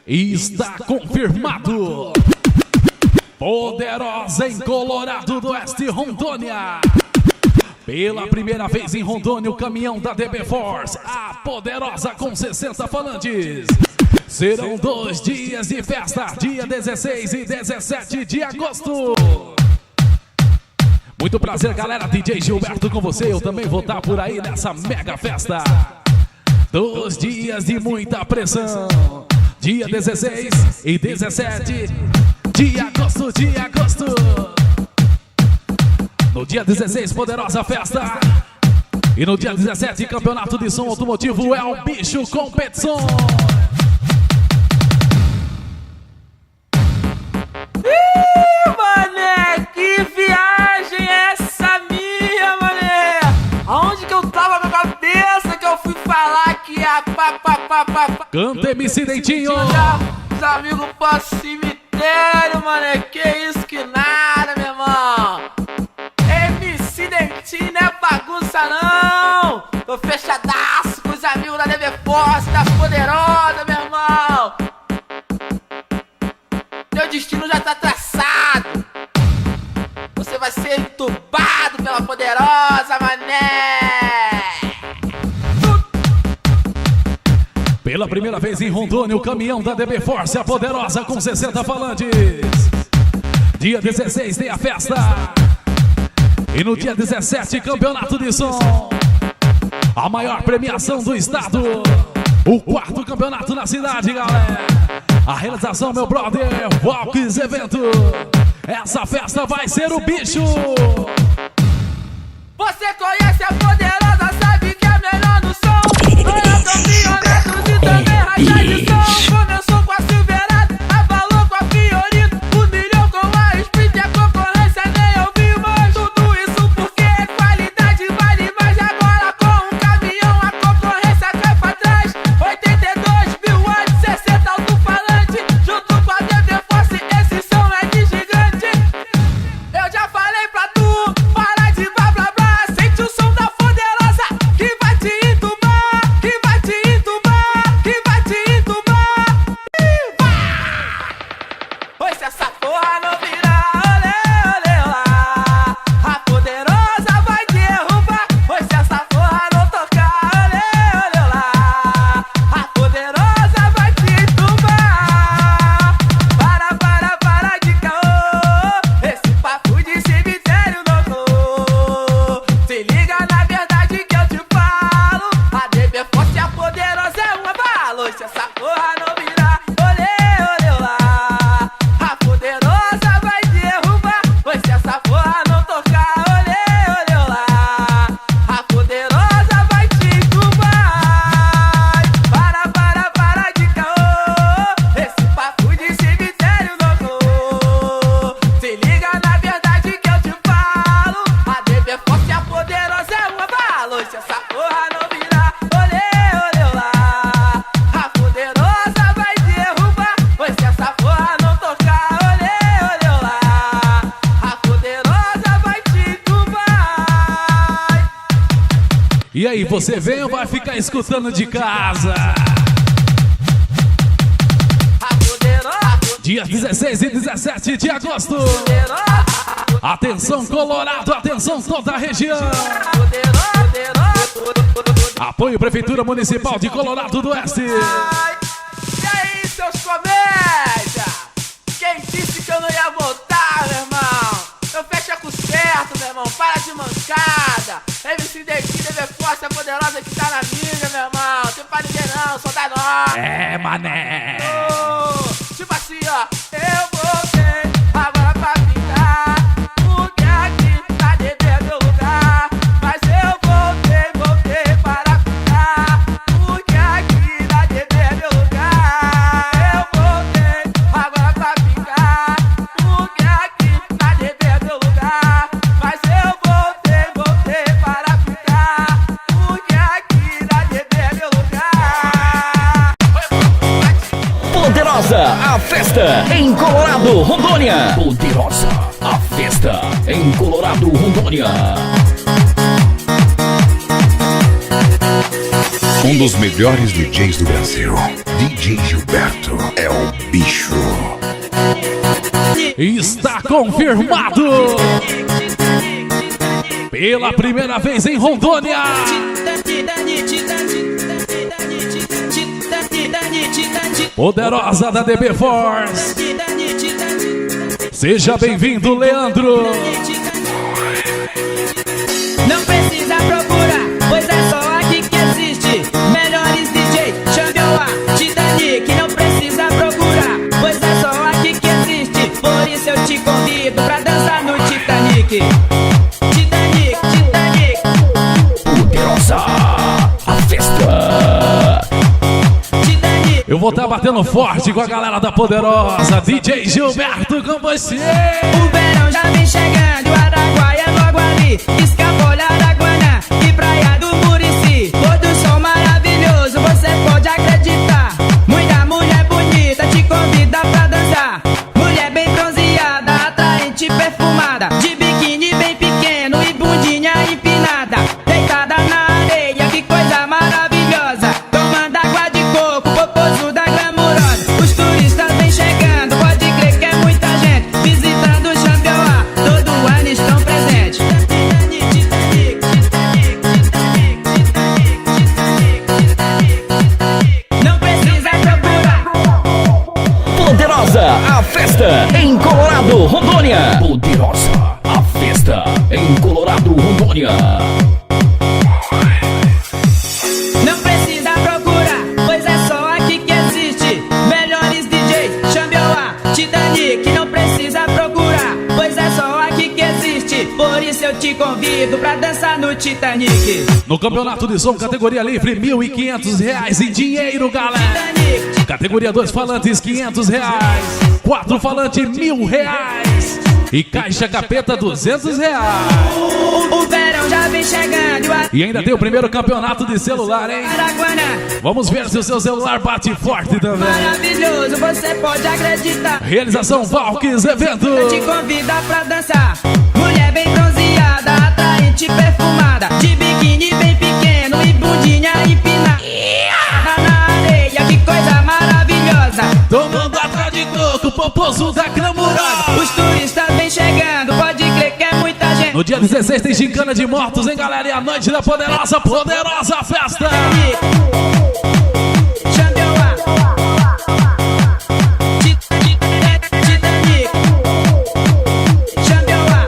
E está confirmado. Poderosa em Colorado do Oeste, Rondônia. Pela primeira vez em Rondônia, o caminhão da DB Force, a Poderosa com 60 falantes. Serão 2 dias de festa, dia 16 e 17 de agosto. Muito prazer, galera. DJ Gilberto com você. Eu também vou estar por aí nessa mega festa. 2 dias de muita pressão. Dia 16 e 17 de agosto, No dia 16, Poderosa Festa. E no dia 17, Campeonato de Som Automotivo é o Bicho Competição. Mané, que viagem é essa minha, mané? Aonde que eu tava com a cabeça que eu fui falar que a Canta MC Dentinho. Os amigos pro cemitério, mané. Que isso, que nada, meu irmão. MC Dentinho não é bagunça, não. Tô fechadaço com os amigos da DB Force, da Poderosa, meu irmão. Teu destino já tá traçado. Você vai ser entubado pela Poderosa, mané. Pela primeira vez em Rondônia, o caminhão da DB Force, a Poderosa com 60 falantes. Dia 16 tem a festa. E no dia 17, Campeonato de Som. A maior premiação do estado. O 4º campeonato na cidade, galera. A realização, meu brother, Walks Evento. Essa festa vai ser o bicho. Você conhece a Poderosa, sabe que é melhor no som. Olha campeonatos e também racha de som. Começou com a Silverado, abalou com a Fiorino, humilhou com a Sprint, a concorrência nem ouvimos. Tudo isso porque qualidade vale mais. Agora com um caminhão a concorrência cai pra trás. 82 mil watts, 60 alto-falante, junto com a DB Force, esse som é de gigante. Eu já falei pra tu, para de blá blá blá. Sente o som da Poderosa, que vai te entubar, que vai te entubar, que vai te entubar. Pois se essa porra não virar, olê, olê lá, a Poderosa vai derrubar. Pois se essa porra não tocar, olê, olê lá, a Poderosa vai te entubar. Para de caô, esse papo de cemitério não tô. Se liga na verdade que eu te falo, a DB Force e a Poderosa é uma bala. Se essa porra não virar, olê, olê lá, a Poderosa vai derrubar. Pois se essa porra não tocar, olê, olê lá, a Poderosa vai te entubar. Para de caô, esse papo de cemitério não tô. Se liga na verdade que eu te falo, a DB Force e a Poderosa é uma bala. Se essa porra não virar, olê, olê lá, a Poderosa vai derrubar. Pois se essa porra não tocar, olê, olê lá, a Poderosa vai te entubar. E aí, você vem ou vai ficar escutando de casa? A Poderosa, Dias 16 e 17 de agosto. Atenção, Colorado, atenção, toda a região. Apoio Prefeitura Municipal de Colorado do Oeste. E aí, seus comédia? Quem disse que eu não ia voltar, meu irmão? Eu fecho com certo, meu irmão. Para de mancada. MC Dentinho, DB Force, a Poderosa que tá na mídia, meu irmão. Tem pra ninguém não, só dá nós. É, mané. Tipo assim, ó. Eu voltei agora pra ficar, porque aqui na DB é meu lugar. Mas eu voltei para ficar, porque aqui na DB é meu lugar. Eu voltei agora pra ficar, porque aqui na DB é meu lugar. Mas eu voltei para ficar, porque aqui na DB é meu lugar. Poderosa, a festa em Colorado, Rondônia. Poderosa, a festa em Colorado, Rondônia. Um dos melhores DJs do Brasil, DJ Gilberto, é o Está confirmado. Pela primeira vez em Rondônia. Poderosa da DB Force. Seja bem-vindo, Leandro. Não precisa procurar, pois é só aqui que existe. Melhores DJ, chame o Titanic. Não precisa procurar, pois é só aqui que existe. Por isso eu te convido pra dançar no Titanic. Titanic, Titanic. Poderosa, a festa. Titanic. Eu vou estar batendo forte com a galera da Poderosa. DJ Gilberto com você. O verão já vem chegando, o Araguaia é logo ali. Escapola, Araguana e Praia do Murici. Todo som maravilhoso, você pode acreditar. Muita mulher bonita te convida pra dançar. Mulher bem bronzeada, atraente, perfumada. De biquíni bem pequeno e bundinha empinada. Deitada na areia, que coisa maravilhosa. Tomando água de coco, popozuda glamurosa. Os turistas vêm chegando, pode crer que é muita gente. Visitando o Xambioá, todo ano estão presentes. Não precisa procurar. Poderosa, a festa em Colorado, Rondônia. Poderosa, a festa em Colorado, Rondônia. Não precisa procurar, pois é só aqui que existe. Melhores DJs, Xambioá, Titanic. Não precisa procurar, pois é só aqui que existe. Por isso eu te convido pra dançar no Titanic. No campeonato de som, categoria livre, R$1.500 em dinheiro, galera. Titanic. Categoria 2 falantes, R$500. 4 falantes, R$1.000. E caixa capeta, R$200. O verão já vem chegando, E ainda tem o primeiro campeonato de celular, hein? Araguana. Vamos ver se o seu celular bate forte também. Maravilhoso, você pode acreditar. Realização Valky's Evento. Eu te convido pra dançar. Mulher bem bronzeada, atraente, perfumada. De biquíni bem pequeno e bundinha empinada. Na areia, que coisa maravilhosa. Tomando água de coco, poposo da glamurosa. Os turistas vêm chegando, pode crer que é muita gente. No dia 16 tem gincana de mortos, hein, galera? E a noite da Poderosa, Poderosa Festa. Xambioá. Titanic. Xambioá.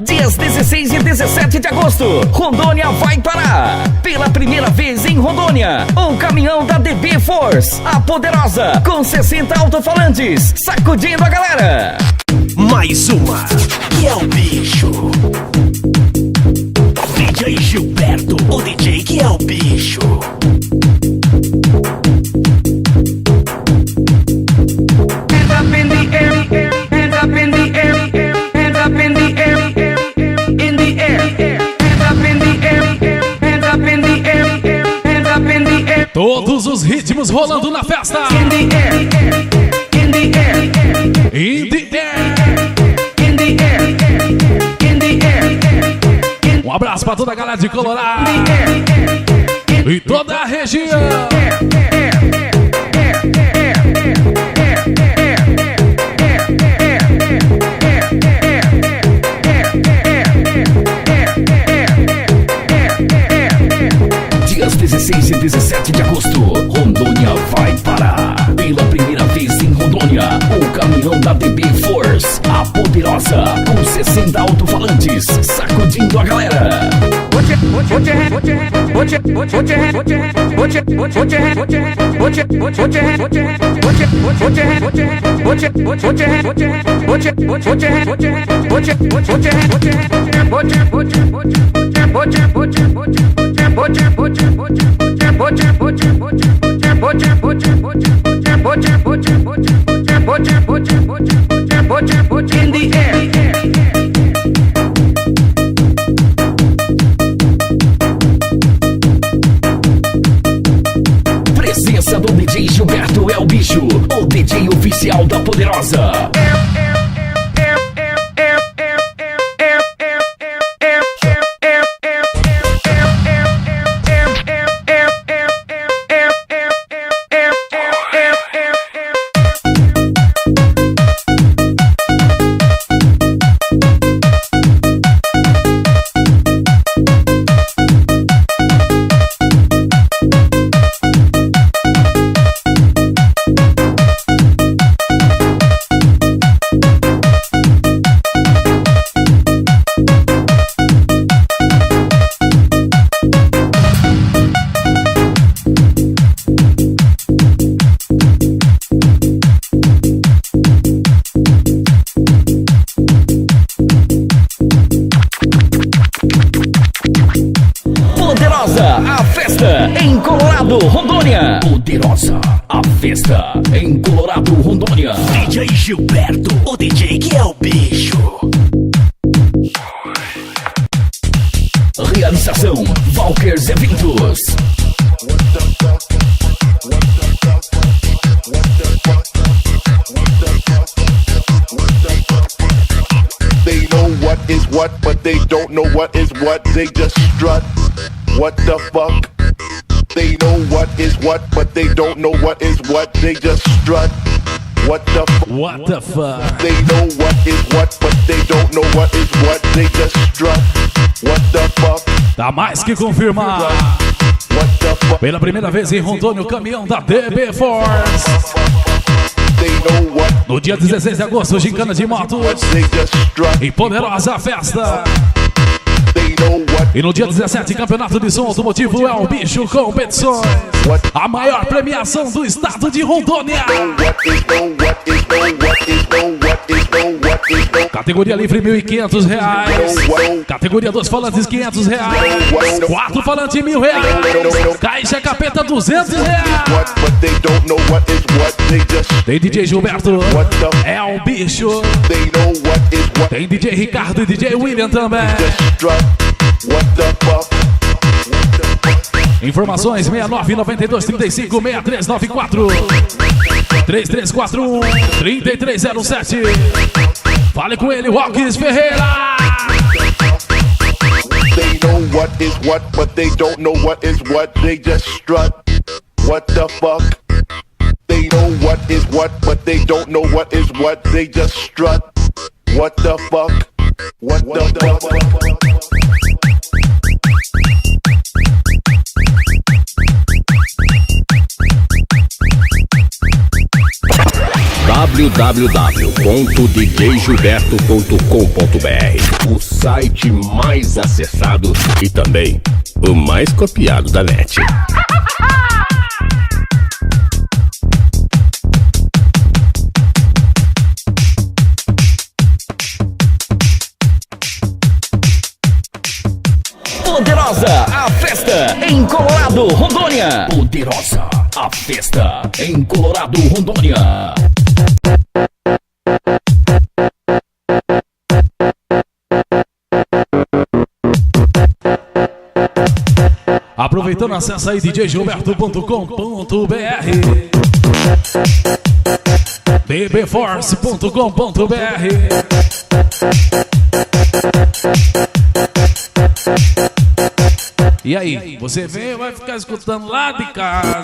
Dias 16 e 17 de agosto, Rondônia vai parar. Pela primeira vez em Rondônia, o caminhão da DB Force, a Poderosa, com 60 alto-falantes, sacudindo a galera. Mais uma, que é o bicho. DJ Gilberto, o DJ que é o bicho. Hands up in the air, hands up in the air, hands up in the air, in the air. Hands up in the air, hands up in the air, hands up in the air. Todos os ritmos rolando na festa. In the air, in the air, In the air. in the air, in the air, Um abraço pra toda a galera de Colorado e toda a região. Dias 16 e 17 de agosto, Rondônia vai parar. Pela primeira vez em Rondônia, o caminhão da DB Force, a Poderosa, com 60 alto-falantes, sacudindo a galera. In the air. Presença do DJ Gilberto é o bicho, o DJ oficial da Poderosa. festa em Colorado, Rondônia. Poderosa, a festa em Colorado, Rondônia. DJ Gilberto, o DJ que é o bicho. Realização Valkers Eventos. They know what is what, but they don't know what is what. They just strut. What the fuck? They know what is what, but they don't know what is what. They just strut. What the fuck? What the fuck? They know what is what, but they don't know what is what. They just strut. What the fuck? Tá mais que confirmado. What the fuck? Pela primeira vez em Rondônia, o caminhão da DB Force. They know what. No dia 16 de agosto, gincana de motos. They just strut. Em Poderosa Festa. They know what. E no dia 17, campeonato de som automotivo é o Bicho Competições. A maior premiação do estado de Rondônia. Categoria livre R$1.500. Categoria 2 falantes R$500. 4 falantes R$1.000. Caixa capeta R$200. Tem DJ Gilberto, é o bicho. Tem DJ Ricardo e DJ William também. Informações 6992356394 3341-3307. Fale com ele, Walkers Ferreira. They know what is what, but they don't know what is what. They just strut. What the fuck? They know what is what, but they don't know what is what. They just strut. What the fuck? What the fuck? www.djgilberto.com.br, o site mais acessado e também o mais copiado da net. Poderosa, a festa em Colorado, Rondônia. Poderosa, a festa em Colorado, Rondônia. Aproveitando, acessa aí djgilberto.com.br, dbforce.com.br. E aí, você vem ou vai ficar escutando lá de casa?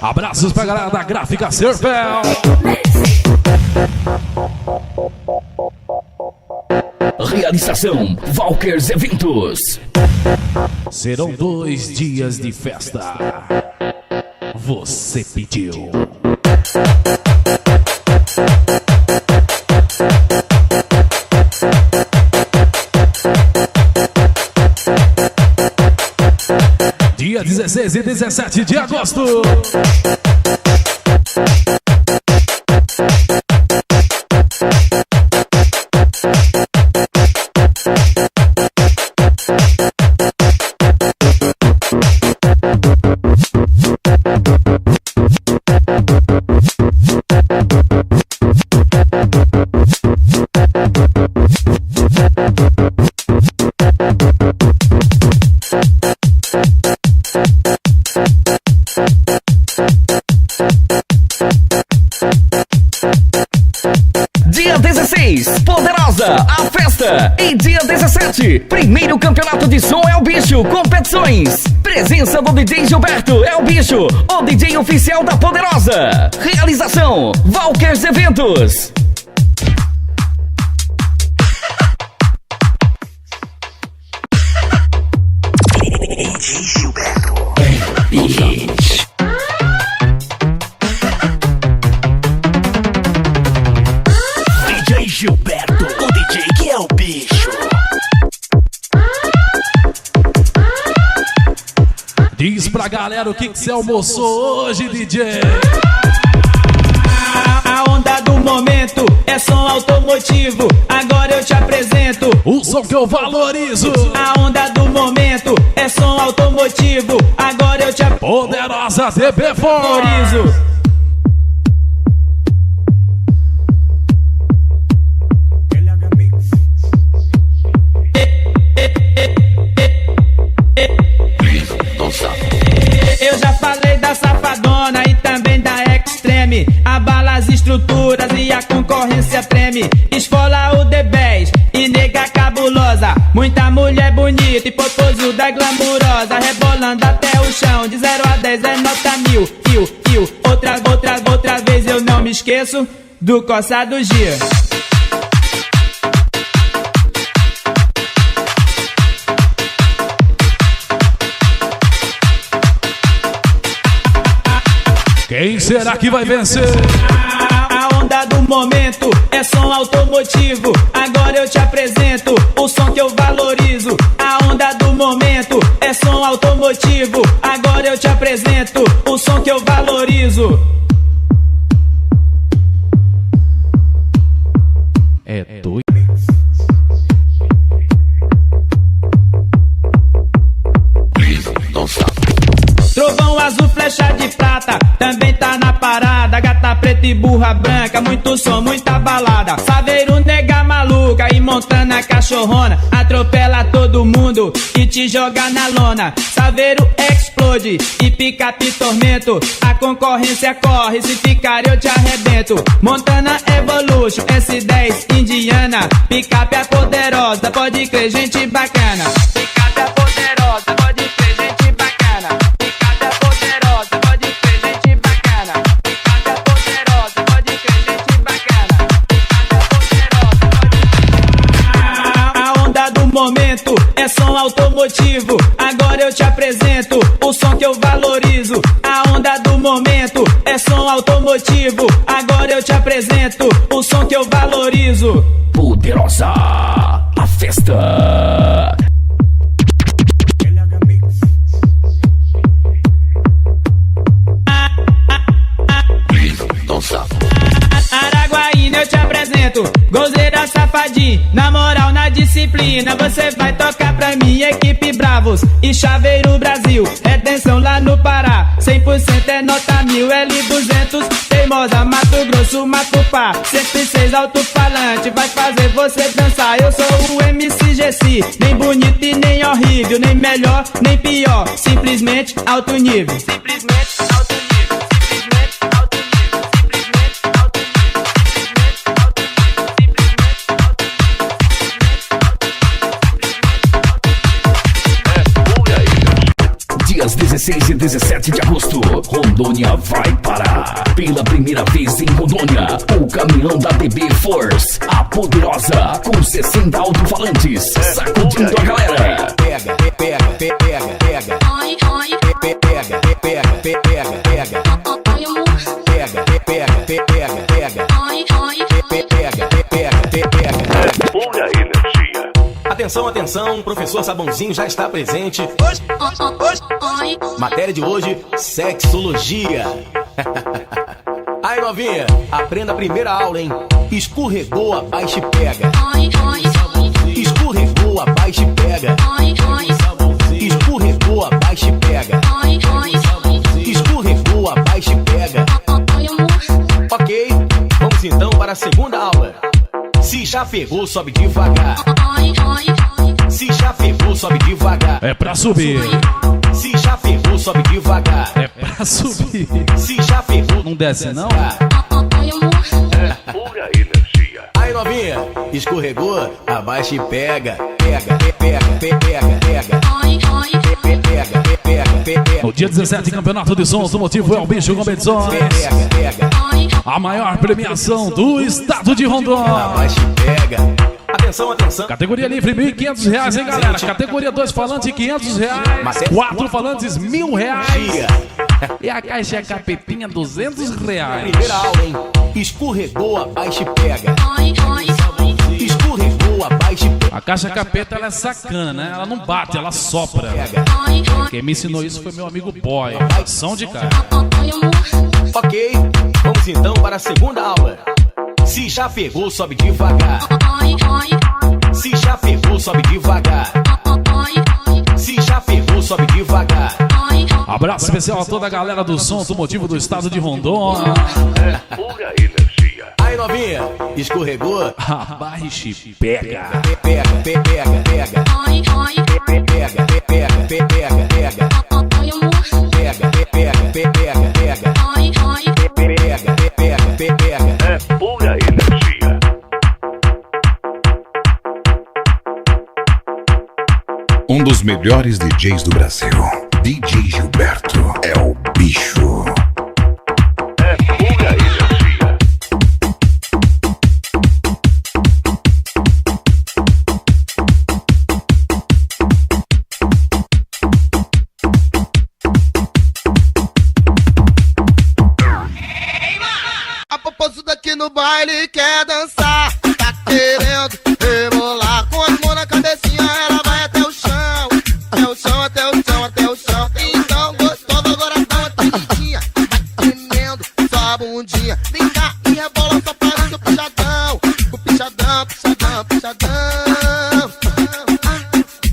Abraços pra galera da Gráfica Serpel. Realização Valkers Eventos. Serão 2 dias de festa. Você pediu. Dia 16 e 17 de agosto. Dia 16, Poderosa, a festa. E dia 17, primeiro campeonato de som é o Bicho Competições. Presença do DJ Gilberto, é o Bicho, o DJ oficial da Poderosa. Realização Valkers Eventos. DJ Gilberto. DJ Gilberto, o DJ que é o bicho. Diz pra galera o que você almoçou hoje, DJ. Aonde onda do momento é som automotivo. Agora eu te apresento o som que eu valorizo. A onda do momento é som automotivo. Agora eu te Poderosa DB Force. valorizo. Eu já falei da Safadona e também da Extreme. Abala as estruturas e a concorrência treme. Esfola o D10 e nega cabulosa. Muita mulher bonita e popozuda glamurosa. Rebolando até o chão, de 0 a 10 é nota 1000. Outra vez eu não me esqueço do Coça do Gia. Quem será que vai vencer? A onda do momento é som automotivo. Agora eu te apresento o som que eu valorizo. A onda do momento é som automotivo. Agora eu te apresento o som que eu valorizo. É doido. Trovão azul, flecha de prata, também tá na parada. Gata preta e burra branca, muito som, muita balada. Saveiro, nega maluca e Montana cachorrona. Atropela todo mundo e te joga na lona. Saveiro explode e picape tormento. A concorrência corre, se ficar eu te arrebento. Montana Evolution, S10 Indiana. Picape é poderosa, pode crer, gente bacana. Picape é poderosa, pode crer, gente bacana. Momento é som automotivo. Agora eu te apresento o som que eu valorizo. A onda do momento é som automotivo. Agora eu te apresento o som que eu valorizo. Poderosa, a festa. Araguaína eu te apresento Gozeira Safadinho. Na moral, na disciplina, você vai tocar pra mim. Equipe Bravos e Chaveiro Brasil. Retenção lá no Pará, 100% é nota 1000. L200, Teimosa, Mato Grosso, Matupá. 106 alto-falante, vai fazer você dançar. Eu sou o MC Gessi, nem bonito e nem horrível, nem melhor, nem pior, simplesmente alto nível. Simplesmente alto nível. Dias 16 e 17 de agosto, Rondônia vai parar. Pela primeira vez em Rondônia, o caminhão da DB Force, a poderosa, com 60 alto-falantes, sacudindo a galera. Pega, pega, pega, pega. Oi, oi. Pega, pega, pega, pega, pega. Oi, amor. Pega, pega, pega, pega. Oi, oi. Pega, pega, pega. Pura energia. Atenção, atenção, professor Sabãozinho já está presente. Oi. Matéria de hoje, sexologia. Aí, novinha, aprenda a primeira aula, hein? Escorregou, abaixa e pega. Oi, oi. Escorregou, abaixa e pega. Oi, oi. Escorregou, abaixa e pega. Oi, oi. Escorregou, abaixa e pega. Oi, amor. Ok, vamos então para a segunda aula. Se já pegou, sobe devagar. Oi, oi. Se já pegou, sobe devagar. É pra subir. Se já pegou, sobe devagar. É pra subir. Se já pegou, Não desce, não? Oi, amor. Pura energia. Aí, novinha, escorregou, abaixa e pega. Pega, pega, pega, pega. Oi, oi. Pega, pega, pega. No dia 17, Campeonato de Som Automotivo é o Bicho Competições. Pega, pega. Oi, A maior premiação do estado de Rondônia. Abaixa e pega. Atenção, atenção. Categoria livre, R$ 1.500, hein, galera? Categoria 2 falantes, R$ 500. 4 falantes, R$ 1.000. E a caixa capetinha, R$ 200. Primeira aula, hein? Escorregou, abaixa e pega. oi, oi. Escorregou, abaixa e pega. A caixa capeta, ela é sacana, né? Ela não bate, ela sopra. Oi, oi. Quem me ensinou isso foi meu amigo Boy. Som de cara. Oi, amor. Ok, vamos então para a segunda aula. Se já pegou, sobe devagar. Oi, oi, Se já pegou, sobe devagar. oi, Se já pegou, sobe devagar. oi, Abraço especial a toda a galera do som automotivo do estado de Rondônia. Pura energia. Aí, novinha, escorregou? Abaixe, pega. Pega, pega, pega. oi, oi, Pega, pega, pega, pega. oi, amor. Pega, pega, pega, pega. Oi, oi, Pega, pega, pega. É pura energia. Um dos melhores DJs do Brasil, DJ Gilberto, é o bicho. É pura energia. A popozuda aqui no baile quer dançar, tá querendo rebolar com as mãos na cabecinha, ela vai até o chão, até o chão, até o chão, até o chão. Então gostoso, agora dá uma tremidinha, vai tremendo só a bundinha. Vem cá e rebola só para o seu puxadão, o pichadão, pichadão, pichadão.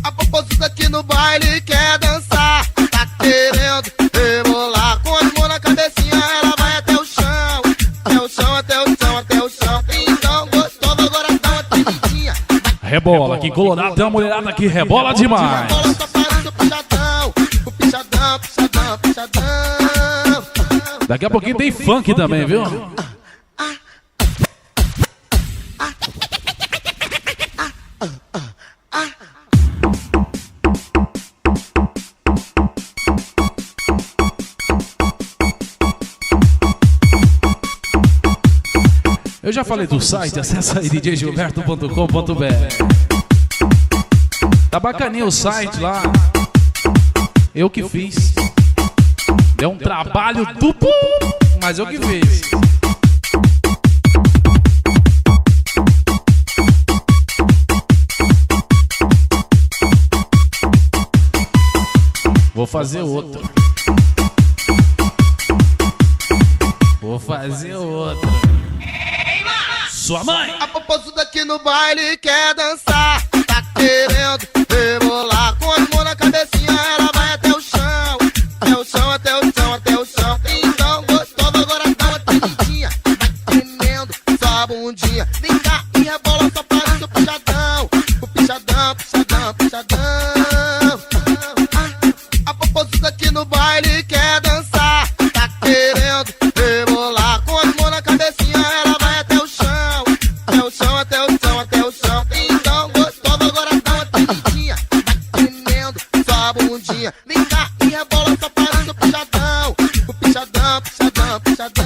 A popozuda aqui no baile quer dançar, tá querendo rebolar com as mãos na cabecinha, ela vai até o chão, até o chão, até o chão, até o chão. Então gostoso, agora dá uma tremidinha. Rebola, aqui em Colorado tem uma mulherada que rebola demais. Bola só para o seu pichadão, o pichadão, pichadão, pichadão. Daqui a pouquinho tem funk também, viu? Eu já falei do site, acessa aí djgilberto.com.br. Tá bacaninha o site lá. Eu que fiz. Deu um trabalho duplo, mas eu que fiz. Vou fazer outro. Vou fazer outro. Sua mãe! A popozuda aqui no baile quer dançar, tá querendo rebolar com as mãos na cabecinha, ela vai até o chão, até o chão, até o chão, até o chão. Então gostoso, agora dá uma tremidinha, vai tremendo só a bundinha. Vem cá e rebola só para o seu puxadão, o pichadão, pichadão, pichadão. A popozuda aqui no baile quer dançar, tá querendo rebolar com as mãos na cabecinha, ela vai até o chão, até o chão, até o chão, até o chão. Então gostoso, agora dá uma tremidinha, vai tremendo só a bundinha. Vem cá e rebola só para o seu puxadão, o pichadão, pichadão, pichadão.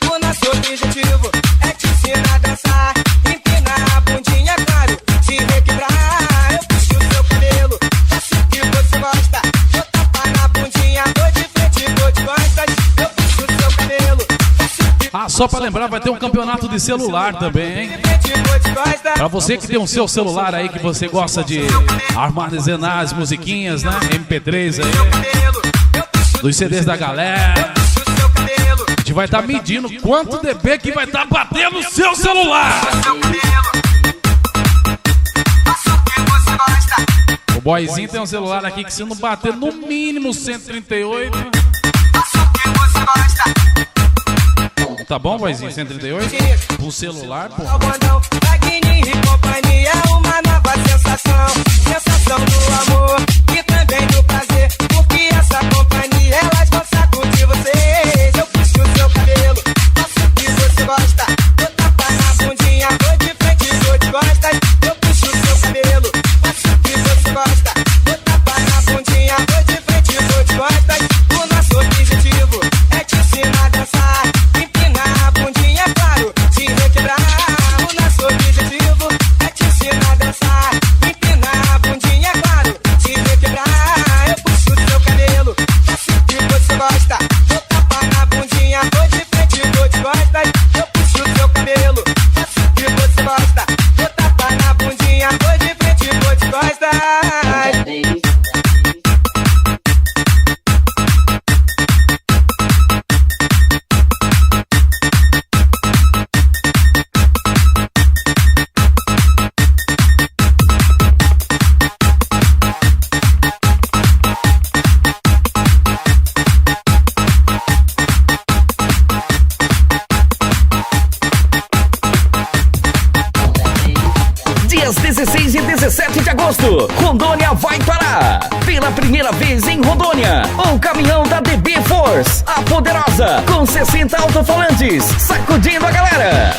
O nosso DJ só pra lembrar, vai ter um campeonato de celular também, hein? Pra você que tem um seu celular aí, que você gosta de armazenar as musiquinhas, né? MP3 aí, dos CDs da galera. A gente vai estar medindo quanto dB que vai estar batendo no seu celular. O boyzinho tem um celular aqui que se não bater no mínimo 138... Tá bom, boyzinho? 138? Um celular, pô. Magninho e companhia, uma nova sensação. Sensação do amor e também do prazer. Porque essa companhia, elas vão sacudir vocês. Eu puxo o seu cabelo, faço o que você gosta. Vou tapar na bundinha, vou de frente, vou de costas. Eu puxo o seu cabelo, faço o que você gosta. Vou tapar na bundinha, vou de frente, vou de costas. O nosso objetivo é te ensinar a dançar. Empinar a bundinha, claro, te requebrar. O nosso objetivo é te ensinar a dançar. Empinar a bundinha, claro, te requebrar. Eu puxo o seu cabelo, faço o que você gosta. Vou tapar na bundinha, vou de frente, vou de costas. Eu puxo o seu cabelo, faço o que você gosta. Vou tapar na bundinha, vou de frente, vou de costas. Dias 16 e 17 de agosto, Rondônia vai parar. Pela primeira vez em Rondônia, o caminhão da DB Force, a poderosa, com 60 alto-falantes, sacudindo a galera.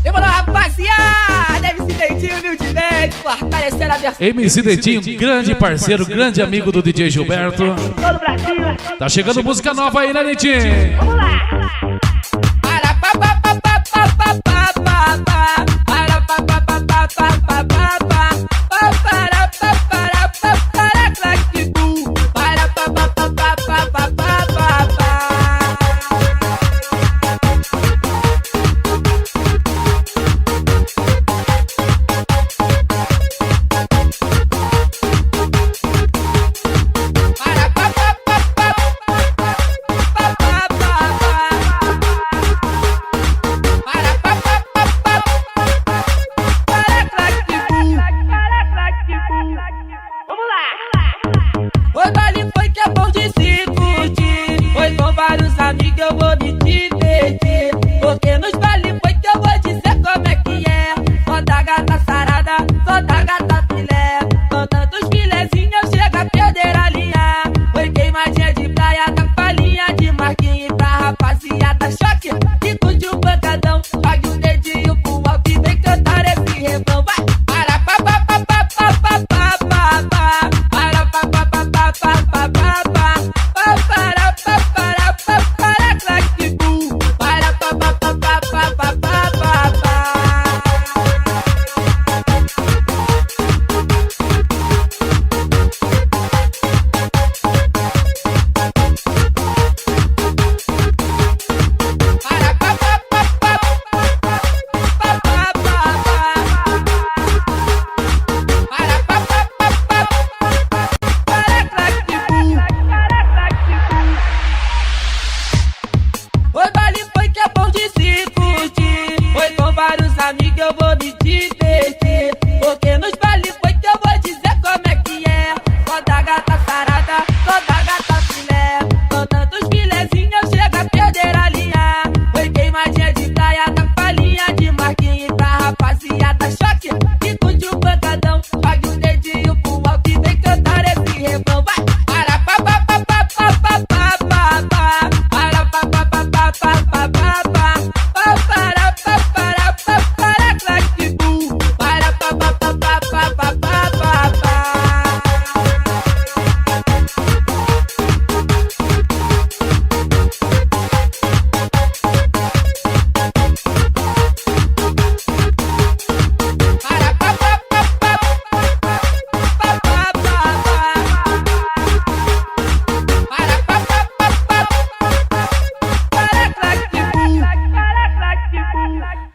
Demorou, rapaziada! MC Dentinho, humildemente, fortalecendo a versão. MC Dentinho, grande parceiro, grande amigo do DJ Gilberto. Todo Brasil. Tá chegando música nova aí, né, Dentinho? Vamos lá! Para pa pa pa pa pa pa pa pa pa. Para pa pa pa pa pa pa pa pa. Para pa para pa para claque tu. Para pa pa pa pa pa pa pa pa pa. Para pa pa pa pa pa pa pa pa pa.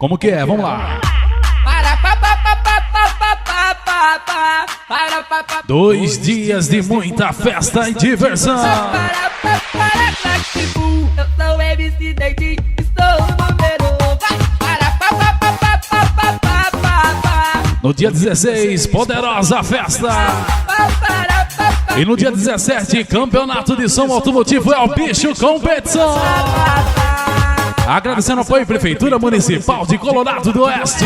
Como que é? Vamos lá. 2 dias de muita festa e diversão. Eu sou MC Dentinho, estou no número 1. No dia 16, poderosa festa. E no dia 17, campeonato de som automotivo é o Bicho Competição. Agradecendo o apoio Prefeitura Municipal de Colorado do Oeste.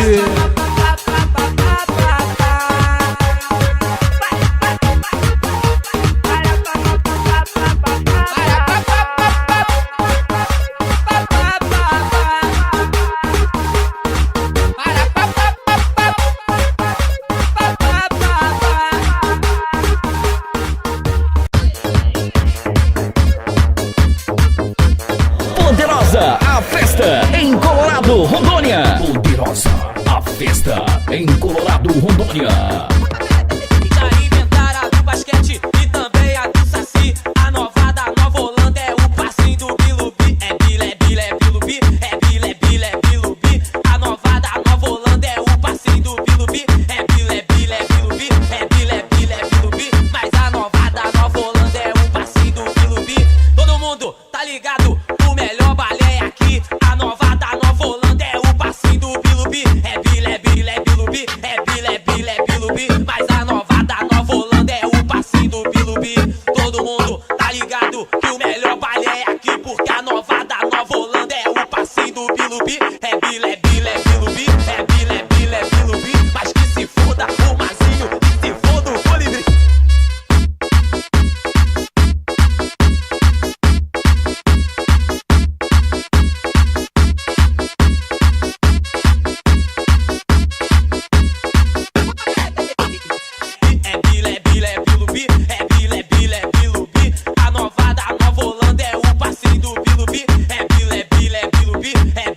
A festa em Colorado, Rondônia. Poderosa, a festa em Colorado, Rondônia. Já inventaram a do basquete e também a do saci. A nova da Nova Holanda é o passinho do Bilubi. É Bilubi. É Bilubi. A nova da Nova Holanda é o passinho do Bilubi. É Bilubi. Mas a nova da Nova Holanda é o passinho do Bilubi. Todo mundo tá ligado? O melhor balé aqui. A nova da Nova Holanda é o passinho do Bilubi. É Bilubi. Mas a nova da Nova Holanda é o passinho do Bilubi. Todo mundo tá ligado que o melhor balé é aqui. Porque a nova da Nova Holanda é o passinho do Bilubi. É Bilubi. Mas que se foda o Mazinho, que se foda o Colibri. A nova da Nova Holanda é o passinho do Bilubi. É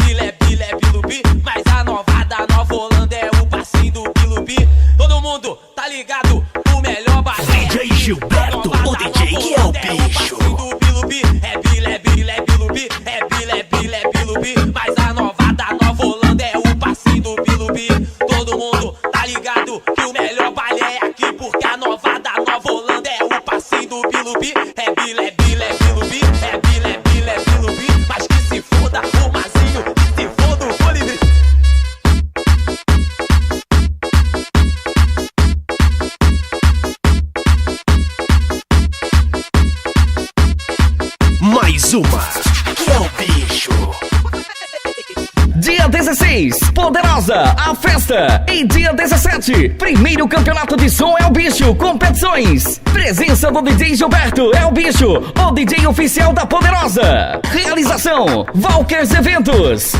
Bilubi. Mas a nova da Nova Holanda é o passinho do Bilubi. Todo mundo tá ligado? O melhor balé. DJ Gilberto, o DJ que é o bicho. É Bilubi. Mas a nova da Nova Holanda é o passinho do Bilubi. Todo mundo tá ligado que o melhor balé é aqui. Porque a nova da Nova Holanda é o passinho do Bilubi. É Bilubi. Mas que se foda o Mazinho, que se foda o Colibri. Mais uma, que é o bicho. Dia 16, Poderosa, a festa. E dia 17, primeiro campeonato de som é o Bicho Competições. Presença do DJ Gilberto é o Bicho, o DJ oficial da Poderosa. Realização, Valkers Eventos.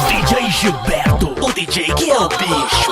DJ Gilberto, o DJ que é o bicho.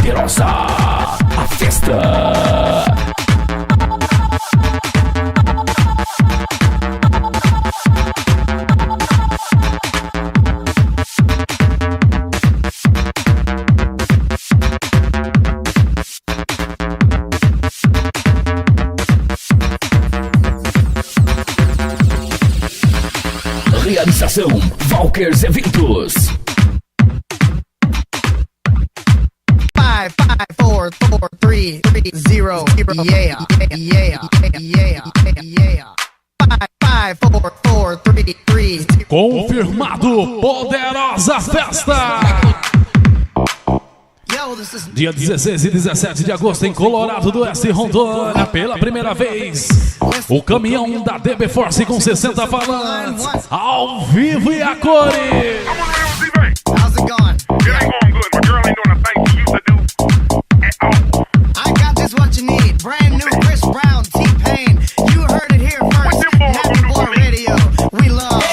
Poderosa, a festa. Realização Valkers Eventos. 5, 4, 4, 3, 0, yeah, yeah, yeah, yeah. 5, 4, 4, 3, 3. Confirmado, Poderosa Festa. Dia 16 e 17 de agosto em Colorado do Oeste, Rondônia. Pela primeira vez, o caminhão da DB Force com 60 falantes, ao vivo e a cores. How's it going? It ain't going good. My girl ain't doing the thing she used to do at all. I got just what you need. Brand new Chris Brown, T-Pain. You heard it here first. Nappy Boy Radio. We love you.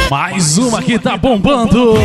Mais uma que tá bombando.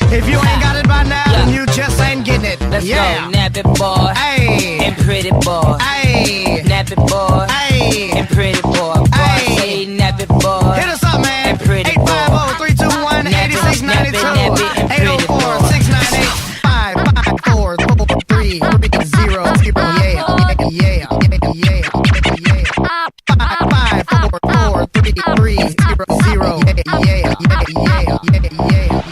If you ain't got it by now, then you just ain't getting it. Let's go, nappy boy. Ay. And pretty boy. Ay. Nappy boy. Ay. And pretty boy. Boy, say nappy boy. Hit us up, man. And pretty boy. 850-321-8692. 804-698. 554-330. Yeah, yeah, yeah, yeah. 554-330. Yeah, yeah, yeah, yeah.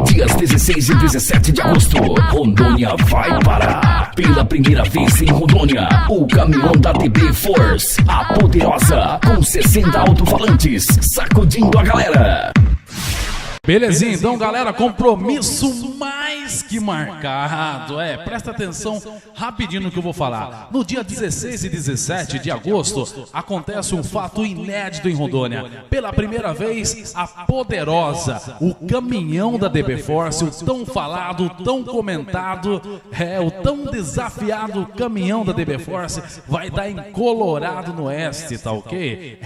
Dias 16 16 e 17 de agosto, Rondônia vai parar. Pela primeira vez em Rondônia, o caminhão da DB Force, a poderosa, com 60 alto-falantes, sacudindo a galera. Belezinha, então galera, compromisso mais que marcado. Presta atenção rapidinho no que eu vou falar. No dia 16 e 17 de agosto, acontece um fato inédito em Rondônia. Pela primeira vez, a poderosa, o caminhão da DB Force, o tão falado, tão comentado, o tão desafiado caminhão da DB Force, vai dar em Colorado do Oeste, tá ok?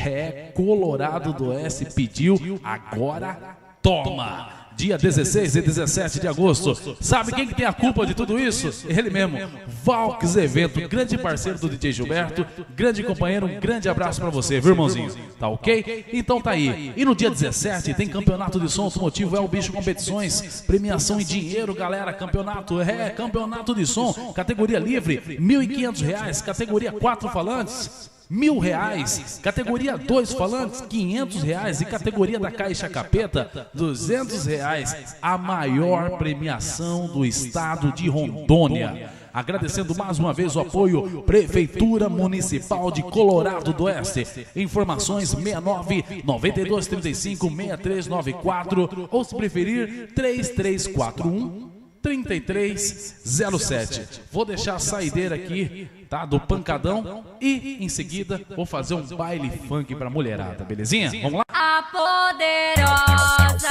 Colorado do Oeste pediu, agora toma! Dia 16 e 17 de agosto. Sabe quem que tem a culpa de tudo isso? Ele mesmo, Valks Evento, grande parceiro do DJ Gilberto, grande companheiro, um grande abraço pra você, viu, irmãozinho? Tá ok? Então tá aí. E no dia 17 tem campeonato de som automotivo, o Bicho Competições, premiação em dinheiro, galera, campeonato, campeonato de som, categoria livre, R$1.500, categoria 4 falantes, R$1.000, categoria 2 falantes, R$500 e categoria da Caixa Capeta, R$200, a maior premiação do estado de Rondônia. Agradecendo mais uma vez o apoio Prefeitura Municipal de Colorado do Oeste. Informações 69-9235-6394 ou se preferir 3341-3307. Vou deixar a saideira aqui, tá, do pancadão e em seguida vou fazer um baile funk pra mulherada, belezinha? Vamos lá? A poderosa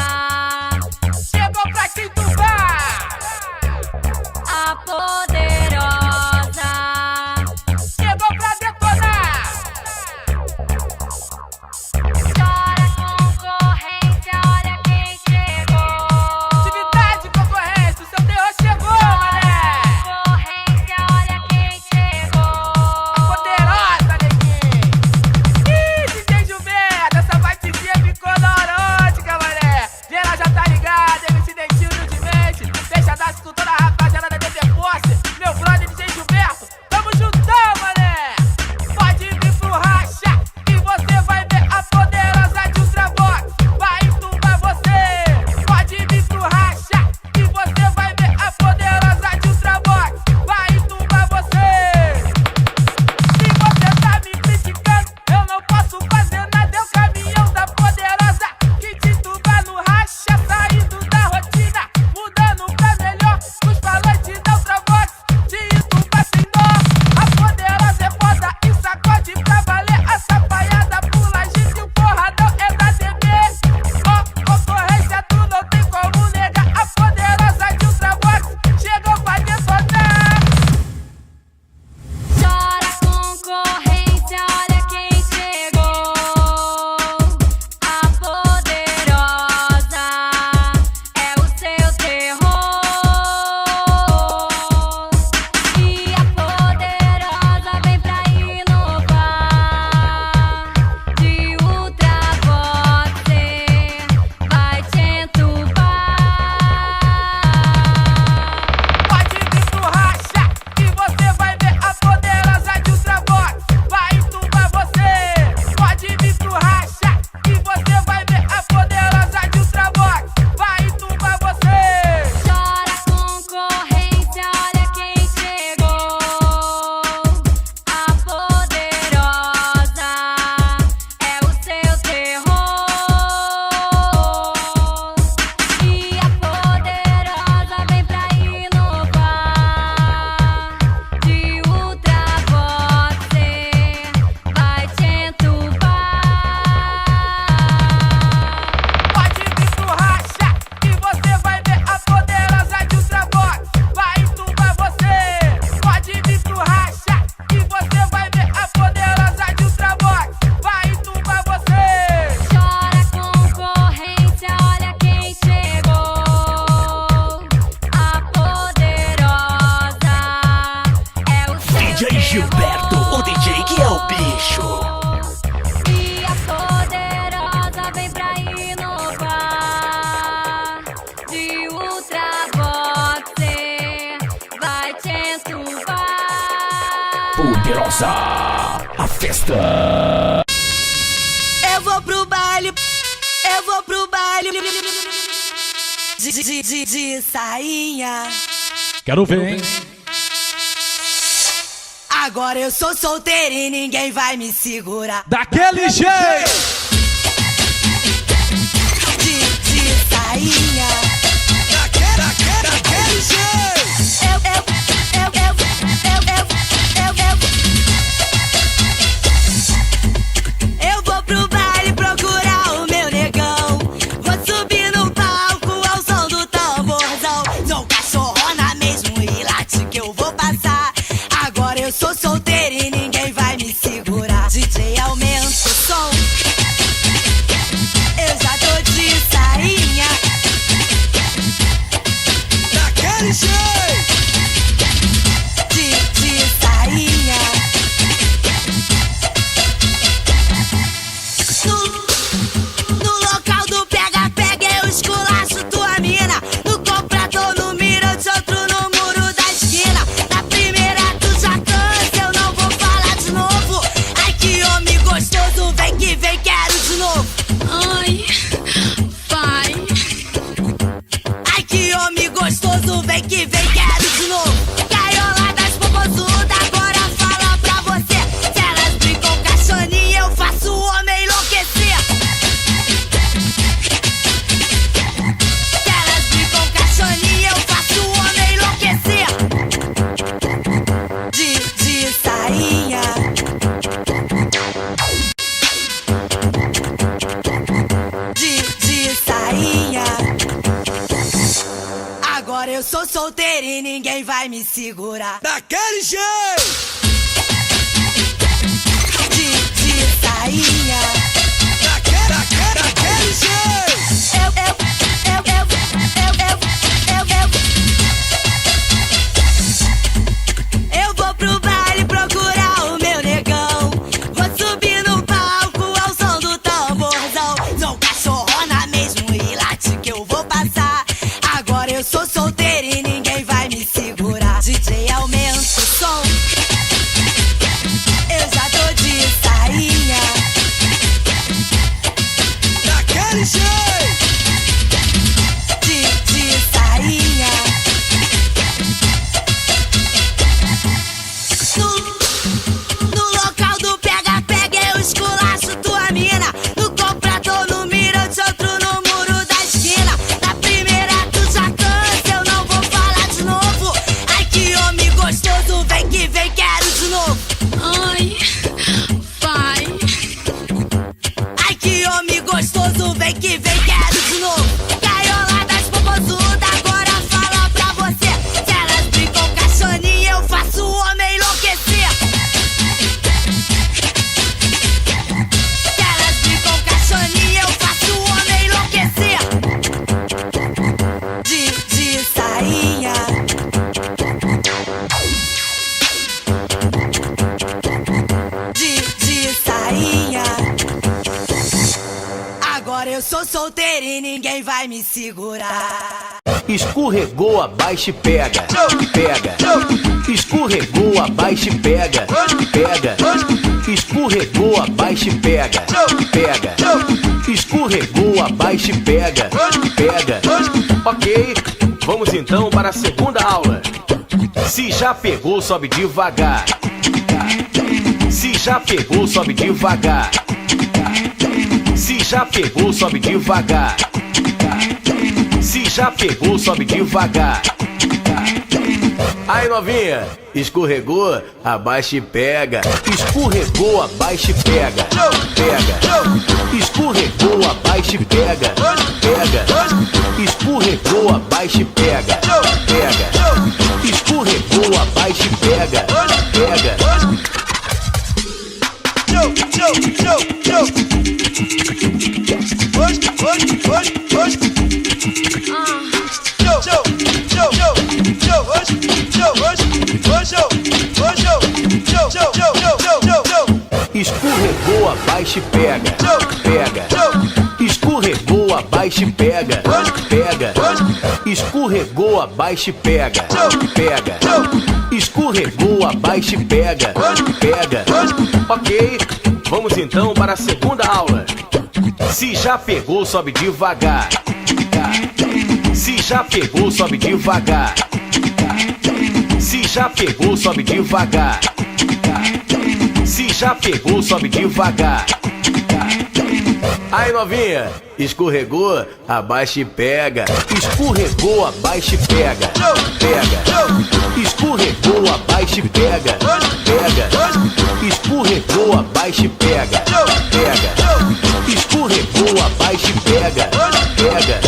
chegou pra te entubar. A poderosa Chegou pra detonar. chora concorrência, olha quem chegou. Atividade, concorrência, o seu terror chegou, mané. Concorrência, olha quem chegou. Poderosa, neguinho. Ih, DJ Gilberto, essa vai te ver ficou na erótica, mané. Geral já tá ligado, MC Dentinho de mente. Deixa dar com toda a rapaziada da DB Force. Meu brother DJ Gilberto, tamo juntão, mané. Pode vir pro racha e você vai ver a poderosa de Ultravox. Vai entumbar você. Pode vir pro racha e você vai ver a poderosa de Ultravox. Vai entumbar você. Se você tá me criticando, eu não posso fazer nada. É o caminhão da poderosa que te entuba no racha, saindo da rotina, mudando pra melhor. Os falantes da Ultravox te entuba sem dó. A poderosa é foda e sacode pra valer. A sapaiada pula, gente, o porradão é da DB. Ó, concorrência, tu não tem como negar. A poderosa de Ultravox chegou pra detonar. Chora concorrência, olha quem chegou. A poderosa é o seu terror. E a poderosa vem pra inovar. De Ultravox vai te entubar. Pode vir pro racha e você vai ver a poderosa de Ultravox. Vai entubar você. Pode vir pro racha e você vai ver a poderosa de Ultravox. Vai entubar você. Chora concorrência, olha quem chegou. A poderosa é o seu terror. E a poderosa vem pra inovar. De Ultravox vai te entubar. Pode vir pro racha e você vai ver a poderosa de Ultravox. Vai entubar você. Pode vir pro racha e você vai ver a poderosa de Ultravox. Vai entubar você. Chora concorrência, olha quem chegou. A poderosa é o seu DJ Gilberto, o DJ que é o bicho. E a poderosa vem pra inovar. De Ultravox vai te entubar. Poderosa, a festa. Eu vou pro baile, eu vou pro baile. de sainha. Quero ver, hein? Agora eu sou solteira e ninguém vai me segurar. Daquele jeito! De sainha. Daquele jeito! Eu vou pro baile procurar o meu negão. Vou subir no palco ao som do tamborzão. Sou cachorrona mesmo e late que eu vou passar. Agora eu sou solteira e ninguém vai me segurar. DJ, aumenta o som. Eu já tô de sainha. Daquele jeito. De sainha. No local do pega-pega eu esculacho tua mina. No comprador no mirante, outro no muro da esquina. Na primeira tu já cansa, eu não vou falar de novo. Ai que homem gostoso, vem que vem, quero de novo. Ai, vai. Ai que homem gostoso, vem que vem, quero de novo. Caiola das popozudas, agora fala pra você. Se elas brincam caixoninha, eu faço o homem enlouquecer. Se elas brincam caixoninha, eu faço o homem enlouquecer. De sainha. De sainha. Agora eu sou solteira e ninguém vai me segurar. Daquele jeito. De sainha. Daquele jeito. Eu vou pro baile procurar o meu negão. Vou subir no palco ao som do tamborzão. Sou cachorrona mesmo e late que eu vou passar. Agora eu sou solteira e ninguém vai me segurar. DJ, aumenta o som. Eu já tô de sainha. Daquele jeito. De sainha. No local do pega-pega eu esculacho tua mina. No comprador no mirante, outro no muro da esquina. Na primeira tu já cansa, eu não vou falar de novo. Ai que homem gostoso, vem que vem, quero de novo. Ai, vai. Ai que homem gostoso, vem que vem, quero de novo. Caiola das popozudas, agora fala pra você. Se elas brincam caixoninha, eu faço o homem enlouquecer. Se elas brincam caixoninha, eu faço o homem enlouquecer. De sainha. De sainha. Agora eu sou solteira e ninguém vai me segurar. Escorregou, abaixa e pega. Pega. Escorregou, abaixa e pega. Pega. Escorregou, abaixa e pega. Pega. Escorregou, abaixa e pega. Pega. Ok, vamos então para a segunda aula. Se já pegou, sobe devagar. Se já pegou, sobe devagar. Se já pegou, sobe devagar. Se já pegou, sobe devagar. Aí novinha, escorregou, abaixa e pega. Escorregou, abaixa e pega. Pega. Escorregou, abaixa e pega. Pega. Escorregou, abaixa e pega. Pega. Escorregou, abaixa e pega. Pega. Escorregou, abaixa e pega. Pega. Escorregou, abaixa e pega. Pega. Escorregou, abaixa e pega. Pega. Escorregou, abaixa e pega. Pega. Ok, vamos então para a segunda aula. Se já pegou, sobe devagar. Se já pegou, sobe devagar. Se já pegou, sobe devagar. Se já pegou, sobe devagar. Aí novinha, escorregou, abaixa e pega. Escorregou, abaixa e pega. Pega. Escorregou, abaixa e pega. Pega. Escorregou, abaixa e pega. Pega. Escorregou, abaixa e pega. Pega.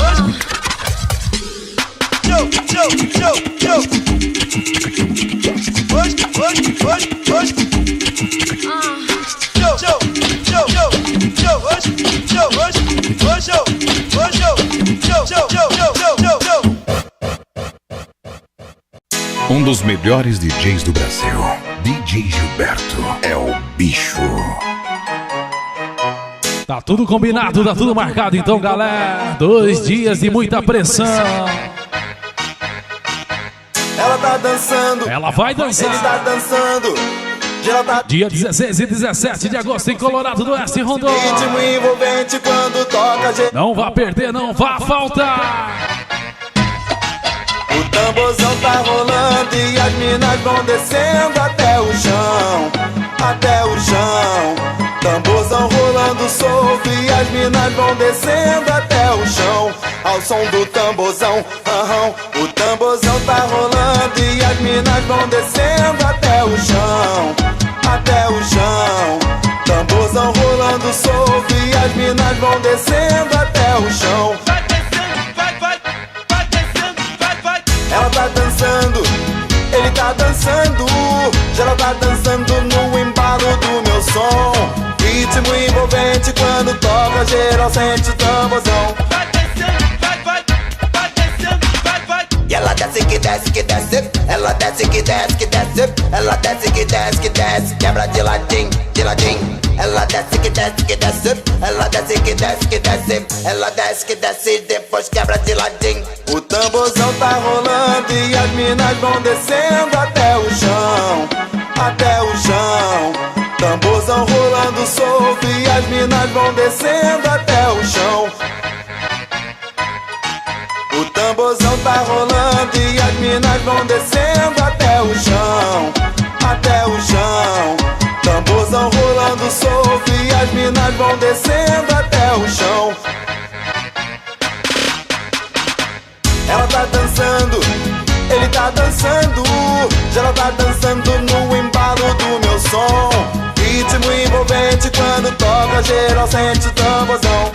Um dos melhores DJs do Brasil, DJ Gilberto, é o bicho. Tá tudo combinado, tá tudo marcado então, galera. 2 dias de muita pressão. Ela tá dançando, ela vai dançar. Ele tá dançando. Dia 16 e 17 de agosto em Colorado do Oeste, Rondônia. Ritmo envolvente quando toca. Não vá perder, não vá faltar. O tamborzão tá rolando e as minas vão descendo até o chão, até o chão. Tamborzão rolando solto e as minas vão descendo até o chão, ao som do tamborzão. O tamborzão tá rolando e as minas vão descendo até o chão, até o chão. Tamborzão rolando solto e as minas vão descendo até o chão. Ela tá dançando, ele tá dançando, geral tá dançando no embalo do meu som. Ritmo envolvente quando toca, geral sente o tamborzão. E ela desce que desce que desce, ela desce que desce que desce, ela desce que desce que desce, quebra de ladinho, de ladinho. Ela desce que desce que desce, ela desce que desce que desce, ela desce que desce e depois quebra de ladinho. O tamborzão tá rolando e as minas vão descendo até o chão, até o chão. Tamborzão rolando solto e as minas vão descendo até o chão. O tamborzão tá rolando e as minas vão descendo até o chão, até o chão. Tamborzão rolando solto e as minas vão descendo até o chão. Ela tá dançando, ele tá dançando, geral tá dançando no embalo do meu som. Ritmo envolvente quando toca, geral sente o tamborzão.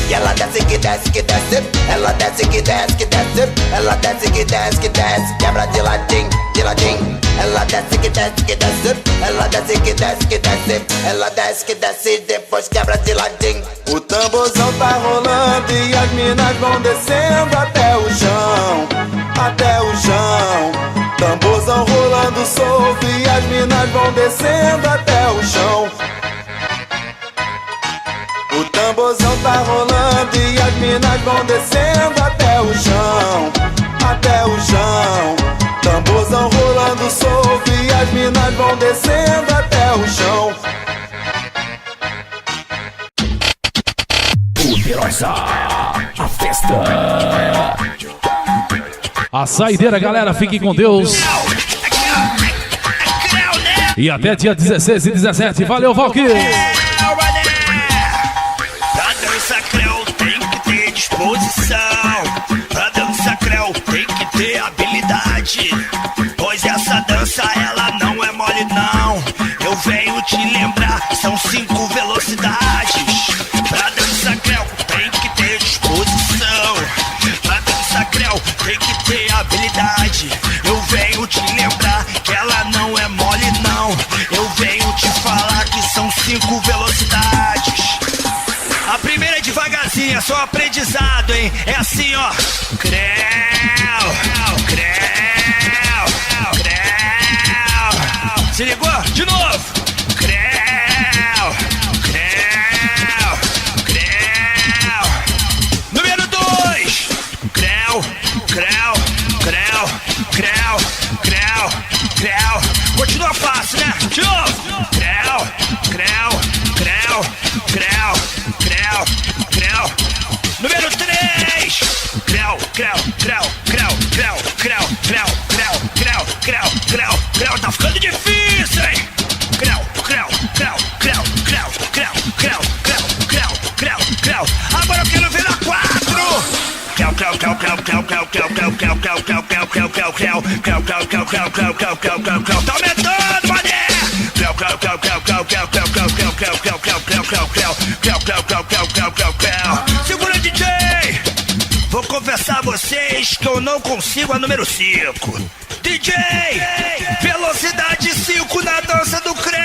E ela desce que desce que desce, ela desce que desce que desce, ela desce que desce que desce, quebra de ladinho, de ladinho. Ela desce que desce que desce, ela desce que desce que desce, ela desce que desce e depois quebra de ladinho. O tamborzão tá rolando e as minas vão descendo até o chão, até o chão. Tamborzão rolando solto e as minas vão descendo até o chão. O tamborzão tá rolando e as minas vão descendo até o chão, até o chão. Tamborzão rolando solto e as minas vão descendo até o chão. Poderosa, a festa. A saideira, galera, fiquem com Deus. E até dia 16 e 17. Valeu, Valkyrie. Pra dança creu tem que ter disposição, pra dança creu tem que ter habilidade, pois essa dança ela não é mole não. Eu venho te lembrar, são 5 velocidades. Pra dança creu tem que ter disposição, pra dança creu tem que ter habilidade. Eu venho te lembrar que ela não é mole não. Eu venho te falar que são 5 velocidades. A primeira é devagarzinho, é só aprendizado, hein? É assim, ó. Creu, creu, creu. Se ligou? De novo. Creu, creu, creu. Número 2. Creu, creu, creu, creu, creu, creu. Continua fácil, né? De novo. Creu, creu, creu, creu, creu, creu. creu, tá ficando difícil, hein? Creu. Agora eu quero ver na 4. Tá aumentando, mané. Segura, DJ. Vou confessar a vocês que eu não consigo a número 5. DJ, velocidade 5 na dança do creu.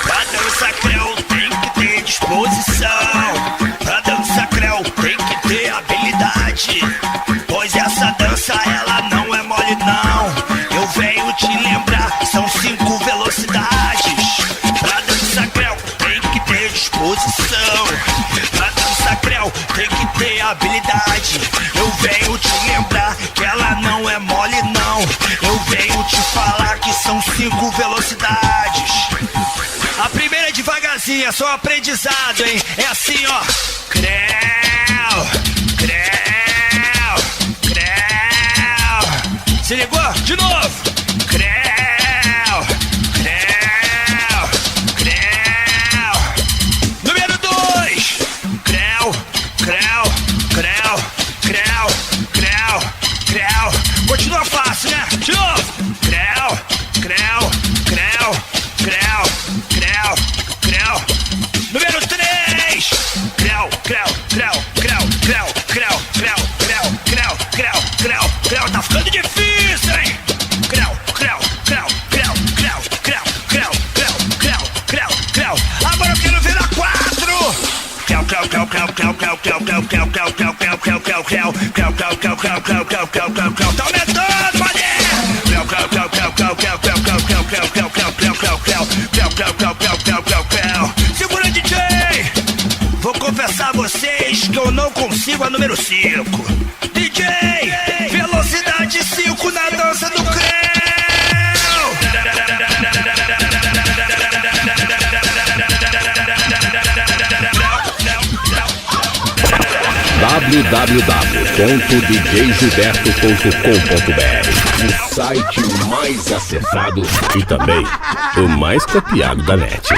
Pra dança creu tem que ter disposição. Pra dança creu tem que ter habilidade. Pois essa dança ela não é mole não. Eu venho te lembrar, são 5 velocidades. Pra dança creu tem que ter disposição. Pra dança creu tem que ter habilidade. Eu venho te lembrar que ela não é mole não. Eu venho te falar que são 5 velocidades. A primeira é devagarzinho, é só aprendizado, hein? É assim, ó. Creu. Se ligou? De novo. Creu. Número 2. Creu. Continua fácil, né? De novo. Creu. Número 3. Creu. Tá ficando difícil, hein? Creu. Agora eu quero ver a 4. Tá aumentando, mané. Segura, DJ. Vou confessar a vocês que eu não consigo a número 5. DJ, velocidade 5 na dança do creu. www.djgilberto.com.br, o site mais acessado e também o mais copiado da net.